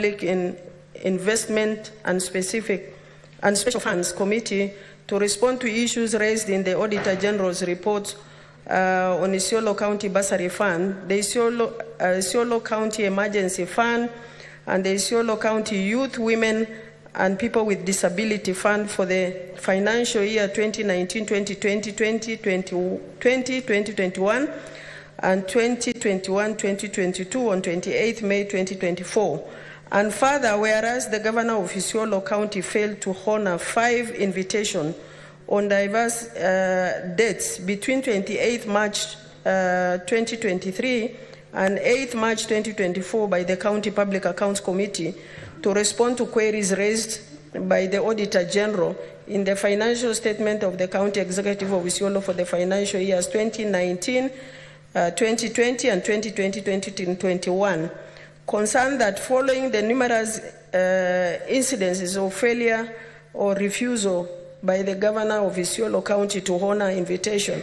in Investment and Special Funds Committee to respond to issues raised in the Auditor General's report on Isiolo County Bursary Fund, the Isiolo County Emergency Fund, and the Isiolo County Youth, Women, and People with Disability Fund for the financial year 2019-2020, 2020-2021, and 2021-2022 on 28th May 2024. And further, whereas the Governor of Isiolo County failed to honor 5 invitations on diverse dates between 28th March 2023 and 8th March 2024 by the County Public Accounts Committee to respond to queries raised by the Auditor General in the financial statement of the County Executive of Isiolo for the financial years 2019, 2020 and 2020-2021. Concerned that following the numerous incidences of failure or refusal by the Governor of Isiolo County to honor invitation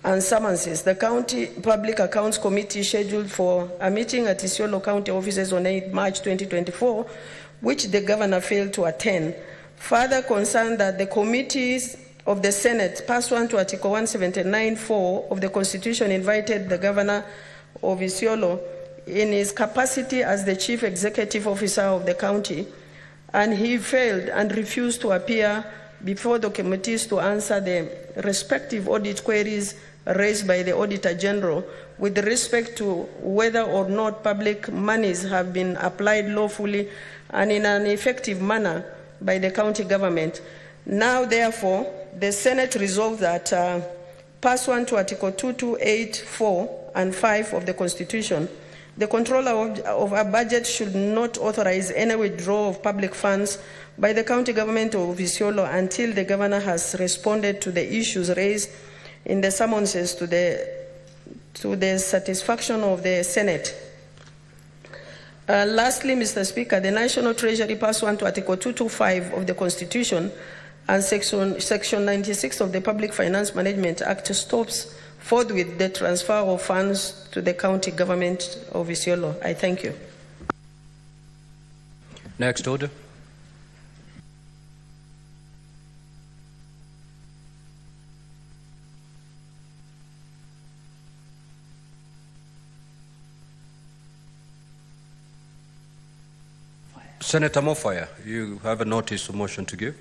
and summonses, the County Public Accounts Committee scheduled for a meeting at Isiolo County offices on 8 March 2024, which the Governor failed to attend. Further concerned that the committees of the Senate, pursuant to Article 179(4) of the Constitution, invited the Governor of Isiolo in his capacity as the Chief Executive Officer of the county, and he failed and refused to appear before the committees to answer the respective audit queries raised by the Auditor General with respect to whether or not public monies have been applied lawfully and in an effective manner by the county government. Now, therefore, the Senate resolved that pursuant to Article 2284 and 5 of the Constitution, the controller of a budget should not authorize any withdrawal of public funds by the county government of Isiolo until the Governor has responded to the issues raised in the summonses to the satisfaction of the Senate. Lastly, Mr. Speaker, the National Treasury, pursuant to Article 225 of the Constitution and Section 96 of the Public Finance Management Act, stops forthwith the transfer of funds to the county government of Isiolo. I thank you. Next order. Senator Mofaya, you have a notice of motion to give.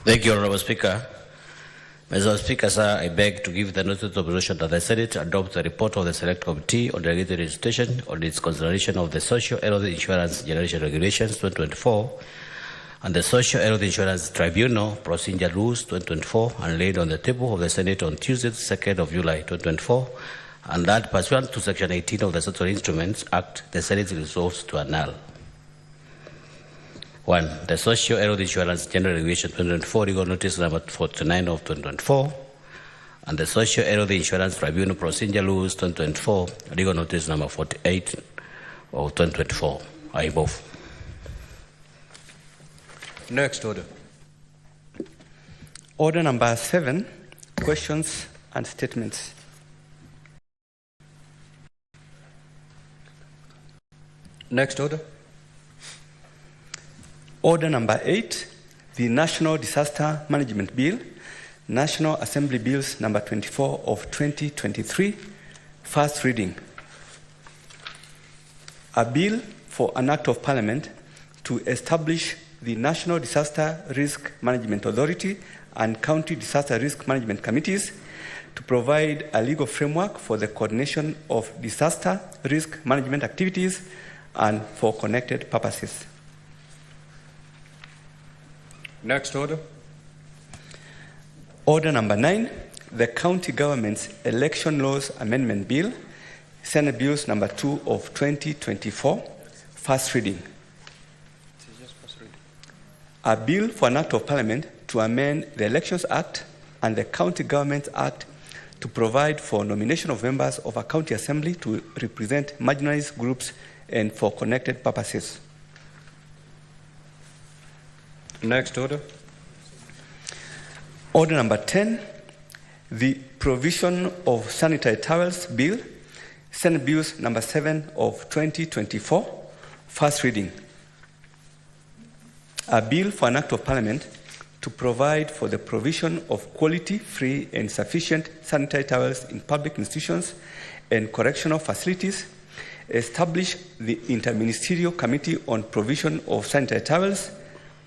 Thank you, Honorable Speaker. Mr. Speaker, sir, I beg to give the notice of opposition that the Senate adopt the report of the Select Committee on Delegated Legislation on its consideration of the Social Health Insurance Generation Regulations 2024 and the Social Health Insurance Tribunal Procedure Rules 2024 and laid on the table of the Senate on Tuesday, 2nd of July 2024, and that pursuant to Section 18 of the Statutory Instruments Act, the Senate resolves to annul. 1. The Social Health Insurance General Regulation 2024, legal notice number 49 of 2024, and the Social Health Insurance Tribunal Procedure Rules 2024, legal notice number 48 of 2024. I move. Next order. Order number 7, questions and statements. Next order. Order number 8, the National Disaster Management Bill, National Assembly Bills number 24 of 2023, first reading. A bill for an act of Parliament to establish the National Disaster Risk Management Authority and County Disaster Risk Management Committees to provide a legal framework for the coordination of disaster risk management activities and for connected purposes. Next order. Order number 9, the County Government's Election Laws Amendment Bill, Senate Bills number 2 of 2024, first reading. a bill for an act of parliament to amend the Elections Act and the County Government Act to provide for nomination of members of a county assembly to represent marginalized groups and for connected purposes. Next order. Order number 10, the Provision of Sanitary Towels Bill, Senate Bills number 7 of 2024, first reading. A bill for an act of parliament to provide for the provision of quality, free and sufficient sanitary towels in public institutions and correctional facilities, establish the Interministerial Committee on Provision of Sanitary Towels,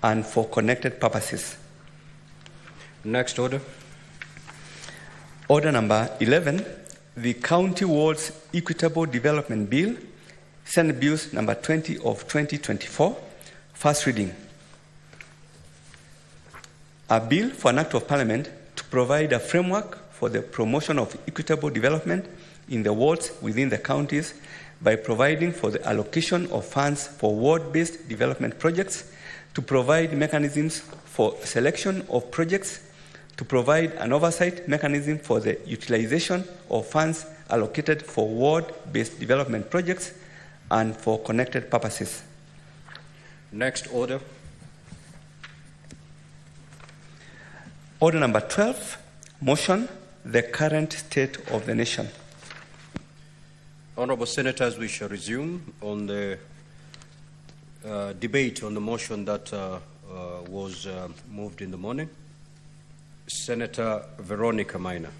and for connected purposes. Next order. Order number 11, the County Wards Equitable Development Bill, Senate Bills number 20 of 2024, first reading. A bill for an act of parliament to provide a framework for the promotion of equitable development in the wards within the counties by providing for the allocation of funds for ward-based development projects, to provide mechanisms for selection of projects, to provide an oversight mechanism for the utilization of funds allocated for ward-based development projects, and for connected purposes. Next order. Order number 12, motion, the current state of the nation. Honourable Senators, we shall resume on the debate on the motion that was moved in the morning. Senator Veronica Maina.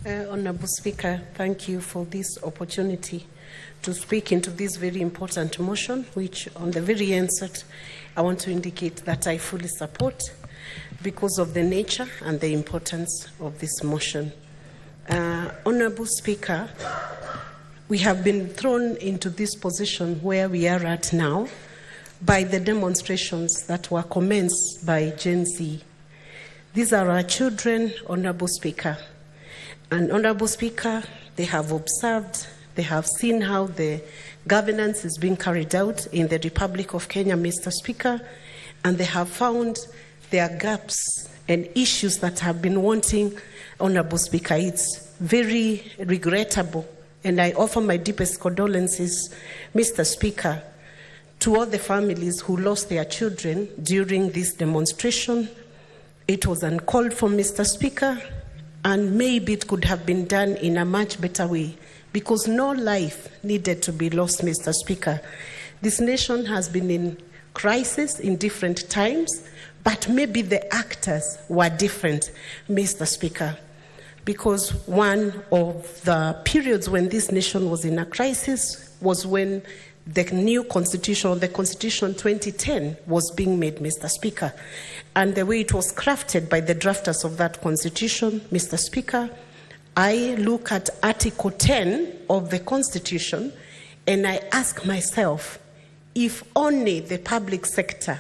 Honourable Speaker, thank you for this opportunity to speak into this very important motion, which on the very onset, I want to indicate that I fully support because of the nature and the importance of this motion. Honourable Speaker, we have been thrown into this position where we are at now by the demonstrations that were commenced by Gen Z. These are our children, Honourable Speaker. And Honourable Speaker, they have observed, they have seen how the governance is being carried out in the Republic of Kenya, Mr. Speaker, and they have found there are gaps and issues that have been wanting, Honourable Speaker. It's very regrettable, and I offer my deepest condolences, Mr. Speaker, to all the families who lost their children during this demonstration. It was uncalled for, Mr. Speaker, and maybe it could have been done in a much better way, because no life needed to be lost, Mr. Speaker. This nation has been in crisis in different times, but maybe the actors were different, Mr. Speaker, because one of the periods when this nation was in a crisis was when the new constitution, the Constitution 2010, was being made, Mr. Speaker. And the way it was crafted by the drafters of that constitution, Mr. Speaker, I look at Article 10 of the Constitution and I ask myself, if only the public sector,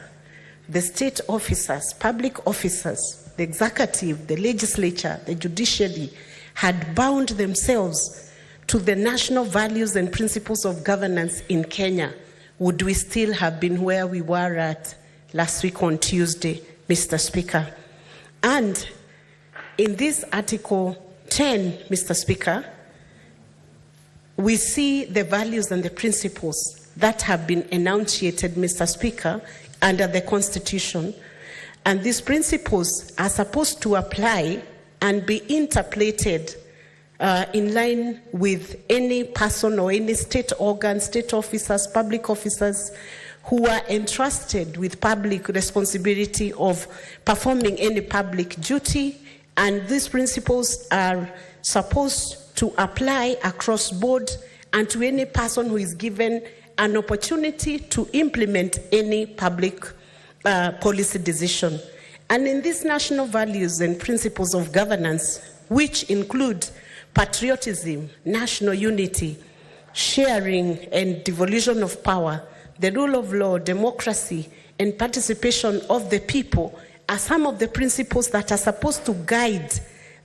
the state officers, public officers, the executive, the legislature, the judiciary had bound themselves to the national values and principles of governance in Kenya, would we still have been where we were at last week on Tuesday, Mr. Speaker? And in this Article 10, Mr. Speaker, we see the values and the principles that have been enunciated, Mr. Speaker, under the Constitution. And these principles are supposed to apply and be interpreted in line with any person or any state organ, state officers, public officers who are entrusted with public responsibility of performing any public duty. And these principles are supposed to apply across board and to any person who is given an opportunity to implement any public policy decision. And in these national values and principles of governance, which include patriotism, national unity, sharing and devolution of power, the rule of law, democracy, and participation of the people, are some of the principles that are supposed to guide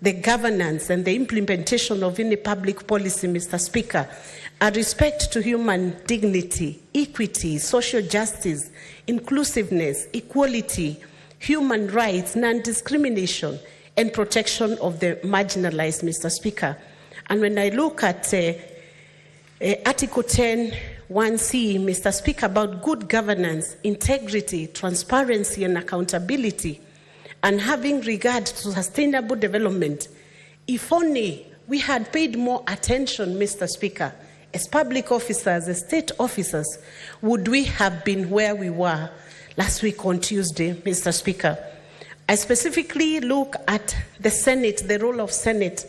the governance and the implementation of any public policy, Mr. Speaker, are respect to human dignity, equity, social justice, inclusiveness, equality, human rights, non-discrimination, and protection of the marginalized, Mr. Speaker. And when I look at Article 10, 1C, Mr. Speaker, about good governance, integrity, transparency, and accountability, and having regard to sustainable development, if only we had paid more attention, Mr. Speaker, as public officers, as state officers, would we have been where we were last week on Tuesday, Mr. Speaker? I specifically look at the Senate, the role of Senate,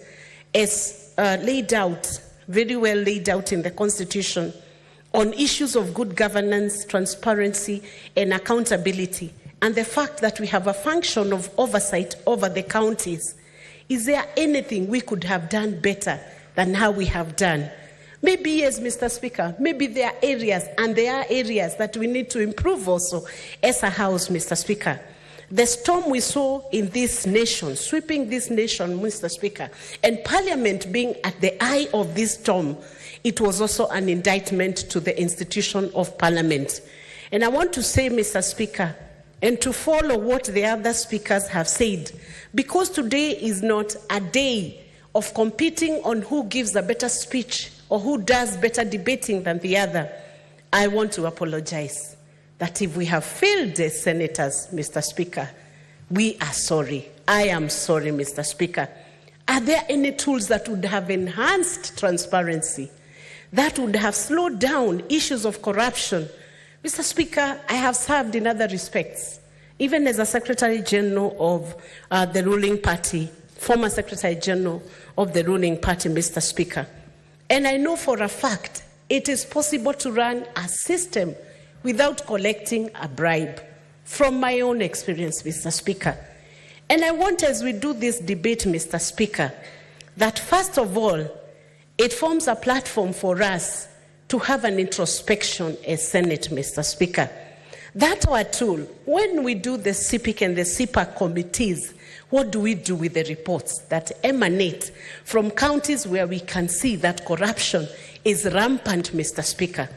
as laid out, very well laid out in the Constitution, on issues of good governance, transparency, and accountability, and the fact that we have a function of oversight over the counties. Is there anything we could have done better than how we have done? Maybe yes, Mr. Speaker, maybe there are areas, and there are areas that we need to improve also as a House, Mr. Speaker. The storm we saw in this nation, sweeping this nation, Mr. Speaker, and Parliament being at the eye of this storm, it was also an indictment to the institution of Parliament. And I want to say, Mr. Speaker, and to follow what the other speakers have said, because today is not a day of competing on who gives a better speech or who does better debating than the other, I want to apologize that if we have failed as senators, Mr. Speaker, we are sorry. I am sorry, Mr. Speaker. Are there any tools that would have enhanced transparency, that would have slowed down issues of corruption? Mr. Speaker, I have served in other respects, even as a Secretary General of the ruling party, former Secretary General of the ruling party, Mr. Speaker. And I know for a fact it is possible to run a system without collecting a bribe, from my own experience, Mr. Speaker. And I want, as we do this debate, Mr. Speaker, that first of all, it forms a platform for us to have an introspection as Senate, Mr. Speaker. That our tool, when we do the CPIC and the CPAC committees, what do we do with the reports that emanate from counties where we can see that corruption is rampant, Mr. Speaker?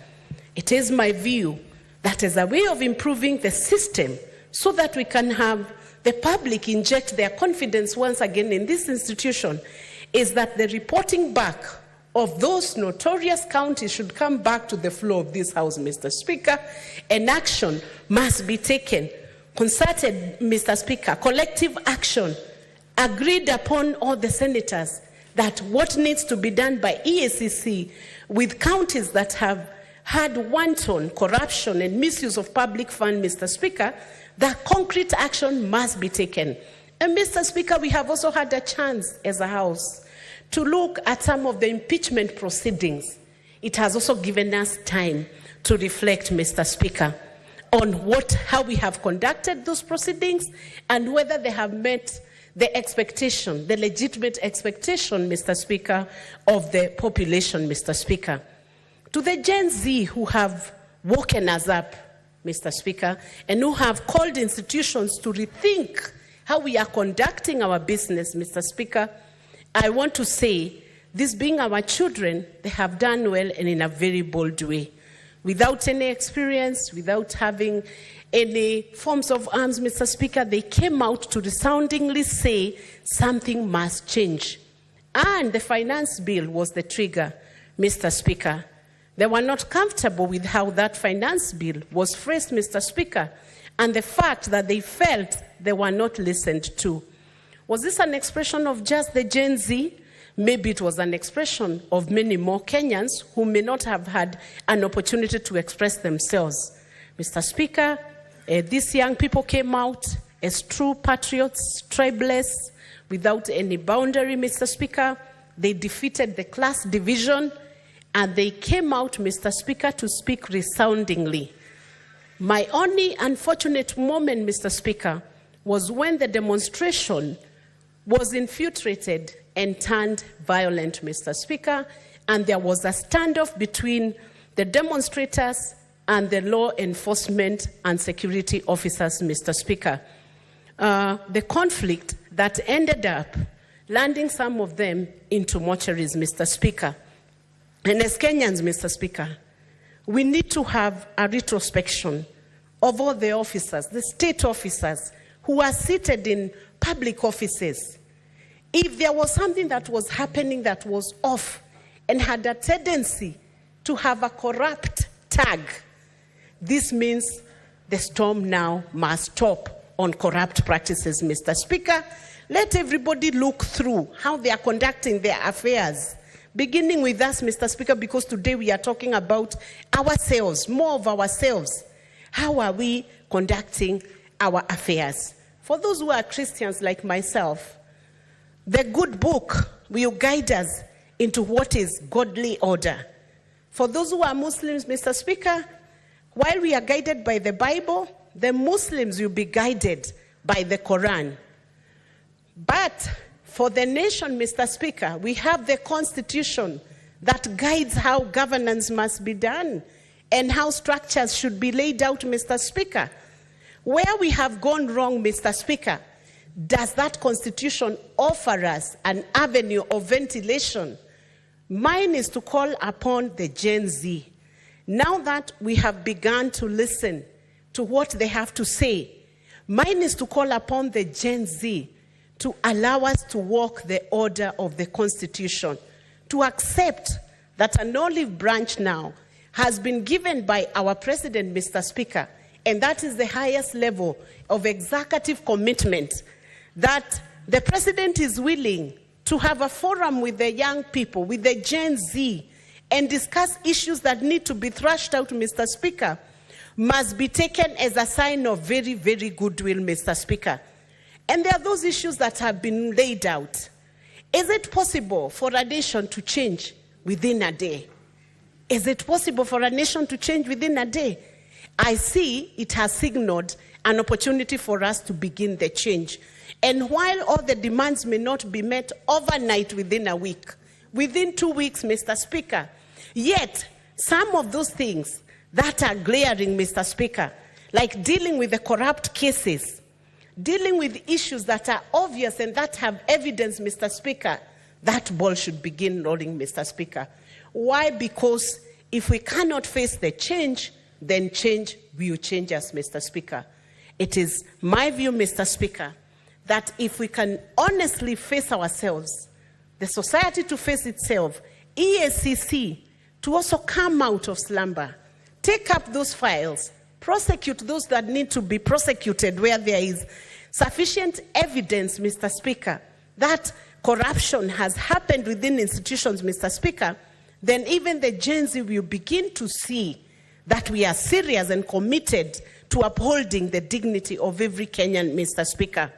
It is my view that is a way of improving the system so that we can have the public inject their confidence once again in this institution, is that the reporting back of those notorious counties should come back to the floor of this House, Mr. Speaker, and action must be taken. Concerted, Mr. Speaker, collective action agreed upon all the senators that what needs to be done by EACC with counties that have had wanton corruption and misuse of public fund, Mr. Speaker, that concrete action must be taken. And Mr. Speaker, we have also had a chance as a House to look at some of the impeachment proceedings. It has also given us time to reflect, Mr. Speaker, on how we have conducted those proceedings and whether they have met the expectation, the legitimate expectation, Mr. Speaker, of the population, Mr. Speaker. To the Gen Z who have woken us up, Mr. Speaker, and who have called institutions to rethink how we are conducting our business, Mr. Speaker, I want to say, this being our children, they have done well and in a very bold way. Without any experience, without having any forms of arms, Mr. Speaker, they came out to resoundingly say something must change. And the finance bill was the trigger, Mr. Speaker. They were not comfortable with how that finance bill was phrased, Mr. Speaker, and the fact that they felt they were not listened to. Was this an expression of just the Gen Z? Maybe it was an expression of many more Kenyans who may not have had an opportunity to express themselves. Mr. Speaker, these young people came out as true patriots, tribalists, without any boundary, Mr. Speaker. They defeated the class division, and they came out, Mr. Speaker, to speak resoundingly. My only unfortunate moment, Mr. Speaker, was when the demonstration was infiltrated and turned violent, Mr. Speaker, and there was a standoff between the demonstrators and the law enforcement and security officers, Mr. Speaker. The conflict that ended up landing some of them into mortuaries, Mr. Speaker. And as Kenyans, Mr. Speaker, we need to have a retrospection of all the officers, the state officers who are seated in public offices. If there was something that was happening that was off and had a tendency to have a corrupt tag, this means the storm now must stop on corrupt practices, Mr. Speaker. Let everybody look through how they are conducting their affairs, beginning with us, Mr. Speaker, because today we are talking about ourselves, more of ourselves. How are we conducting our affairs? For those who are Christians like myself, the good book will guide us into what is godly order. For those who are Muslims, Mr. Speaker, while we are guided by the Bible, the Muslims will be guided by the Quran. But for the nation, Mr. Speaker, we have the Constitution that guides how governance must be done and how structures should be laid out, Mr. Speaker. Where we have gone wrong, Mr. Speaker, does that Constitution offer us an avenue of ventilation? Mine is to call upon the Gen Z. Now that we have begun to listen to what they have to say, mine is to call upon the Gen Z to allow us to walk the order of the Constitution, to accept that an olive branch now has been given by our President, Mr. Speaker, and that is the highest level of executive commitment, that the President is willing to have a forum with the young people, with the Gen Z, and discuss issues that need to be thrashed out, Mr. Speaker, must be taken as a sign of very, very goodwill, Mr. Speaker. And there are those issues that have been laid out. Is it possible for a nation to change within a day? Is it possible for a nation to change within a day? I see it has signaled an opportunity for us to begin the change. And while all the demands may not be met overnight within a week, within 2 weeks, Mr. Speaker, yet some of those things that are glaring, Mr. Speaker, like dealing with the corrupt cases, dealing with issues that are obvious and that have evidence, Mr. Speaker, that ball should begin rolling, Mr. Speaker. Why? Because if we cannot face the change, then change will change us, Mr. Speaker. It is my view, Mr. Speaker, that if we can honestly face ourselves, the society to face itself, EACC to also come out of slumber, take up those files, prosecute those that need to be prosecuted where there is sufficient evidence, Mr. Speaker, that corruption has happened within institutions, Mr. Speaker, then even the Gen Z will begin to see that we are serious and committed to upholding the dignity of every Kenyan, Mr. Speaker.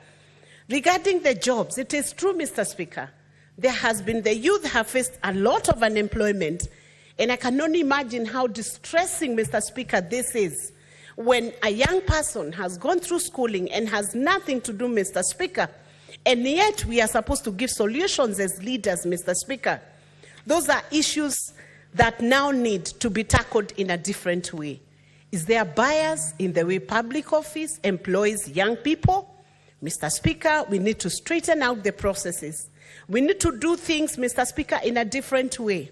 Regarding the jobs, it is true, Mr. Speaker, there has been, the youth have faced a lot of unemployment, and I can only imagine how distressing, Mr. Speaker, this is when a young person has gone through schooling and has nothing to do, Mr. Speaker, and yet we are supposed to give solutions as leaders, Mr. Speaker. Those are issues that now need to be tackled in a different way. Is there bias in the way public office employs young people? Mr. Speaker, we need to straighten out the processes. We need to do things, Mr. Speaker, in a different way.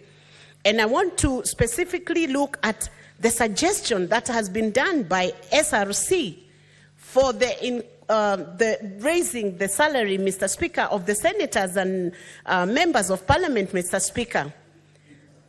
And I want to specifically look at the suggestion that has been done by SRC for the raising the salary, Mr. Speaker, of the senators and members of parliament, Mr. Speaker.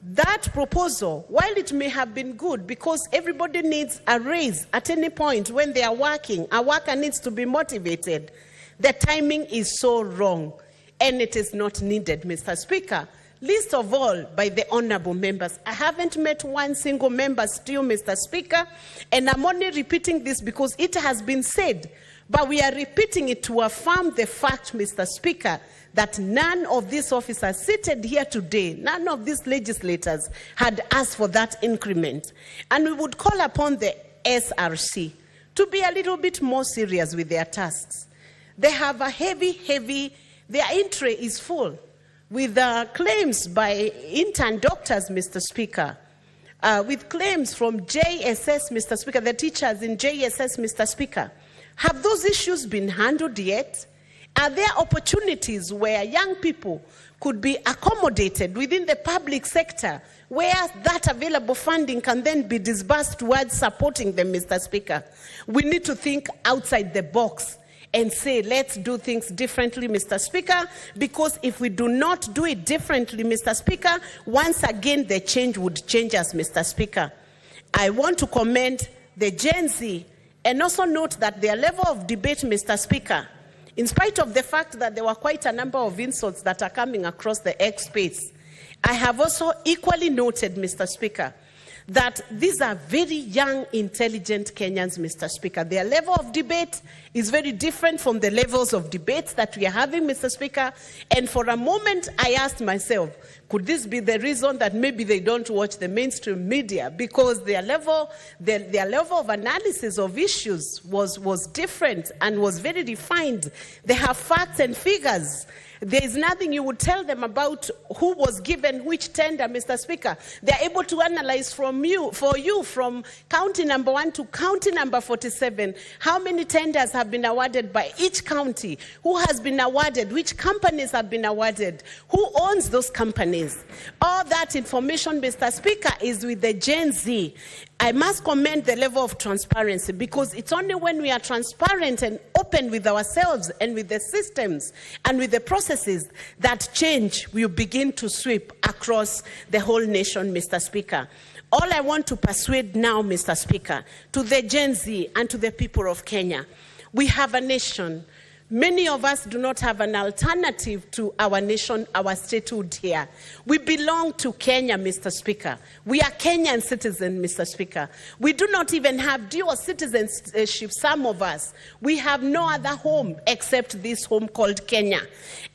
That proposal, while it may have been good because everybody needs a raise at any point when they are working, a worker needs to be motivated, the timing is so wrong and it is not needed, Mr. Speaker. Least of all by the honorable members. I haven't met one single member still, Mr. Speaker, and I'm only repeating this because it has been said, but we are repeating it to affirm the fact, Mr. Speaker, that none of these officers seated here today, none of these legislators had asked for that increment. And we would call upon the SRC to be a little bit more serious with their tasks. They have a heavy, their entry is full with claims by intern doctors, Mr. Speaker, with claims from JSS, Mr. Speaker, the teachers in JSS, Mr. Speaker. Have those issues been handled yet? Are there opportunities where young people could be accommodated within the public sector, where that available funding can then be disbursed towards supporting them, Mr. Speaker? We need to think outside the box and say, let's do things differently, Mr. Speaker, because if we do not do it differently, Mr. Speaker, once again, the change would change us, Mr. Speaker. I want to commend the Gen Z and also note that their level of debate, Mr. Speaker, in spite of the fact that there were quite a number of insults that are coming across the X space, I have also equally noted, Mr. Speaker, that these are very young, intelligent Kenyans, Mr. Speaker. Their level of debate is very different from the levels of debates that we are having, Mr. Speaker. And for a moment, I asked myself, could this be the reason that maybe they don't watch the mainstream media? Because their level of analysis of issues was different and was very refined. They have facts and figures. There is nothing you would tell them about who was given which tender, Mr. Speaker. They are able to analyze for you from county number 1 to county number 47, how many tenders have been awarded by each county, who has been awarded, which companies have been awarded, who owns those companies. All that information, Mr. Speaker, is with the Gen Z. I must commend the level of transparency, because it's only when we are transparent and open with ourselves and with the systems and with the processes that change will begin to sweep across the whole nation, Mr. Speaker. All I want to persuade now, Mr. Speaker, to the Gen Z and to the people of Kenya, we have a nation. Many of us do not have an alternative to our nation, our statehood here. We belong to Kenya, Mr. Speaker. We are Kenyan citizens, Mr. Speaker. We do not even have dual citizenship, some of us. We have no other home except this home called Kenya.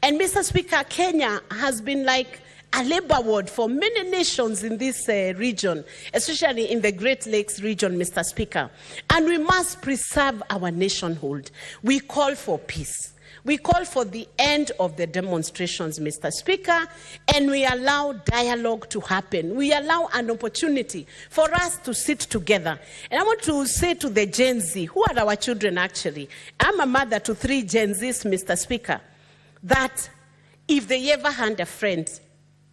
And Mr. Speaker, Kenya has been like a labor ward for many nations in this region, especially in the Great Lakes region, Mr. Speaker. And we must preserve our nationhood. We call for peace. We call for the end of the demonstrations, Mr. Speaker, and we allow dialogue to happen. We allow an opportunity for us to sit together. And I want to say to the Gen Z, who are our children actually, I'm a mother to 3 Gen Zs, Mr. Speaker, that if they ever had a friend,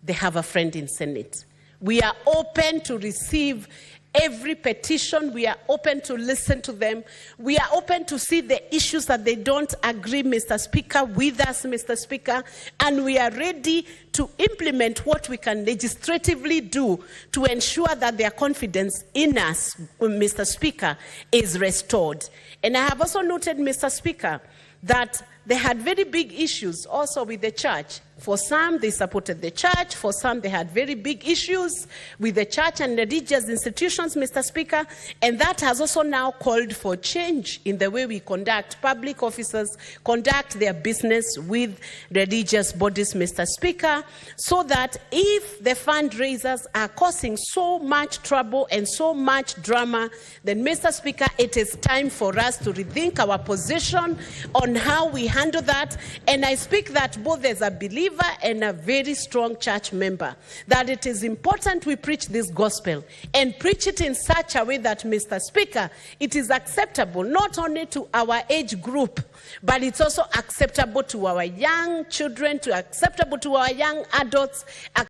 they have a friend in Senate. We are open to receive every petition. We are open to listen to them. We are open to see the issues that they don't agree, Mr. Speaker, with us, Mr. Speaker. And we are ready to implement what we can legislatively do to ensure that their confidence in us, Mr. Speaker, is restored. And I have also noted, Mr. Speaker, that they had very big issues also with the church. For some, they supported the church. For some, they had very big issues with the church and religious institutions, Mr. Speaker. And that has also now called for change in the way we conduct public officers, conduct their business with religious bodies, Mr. Speaker, so that if the fundraisers are causing so much trouble and so much drama, then, Mr. Speaker, it is time for us to rethink our position on how we handle that. And I speak that both as a believer and a very strong church member, that it is important we preach this gospel and preach it in such a way that, Mr. Speaker, it is acceptable not only to our age group, but it's also acceptable to our young children, acceptable to our young adults,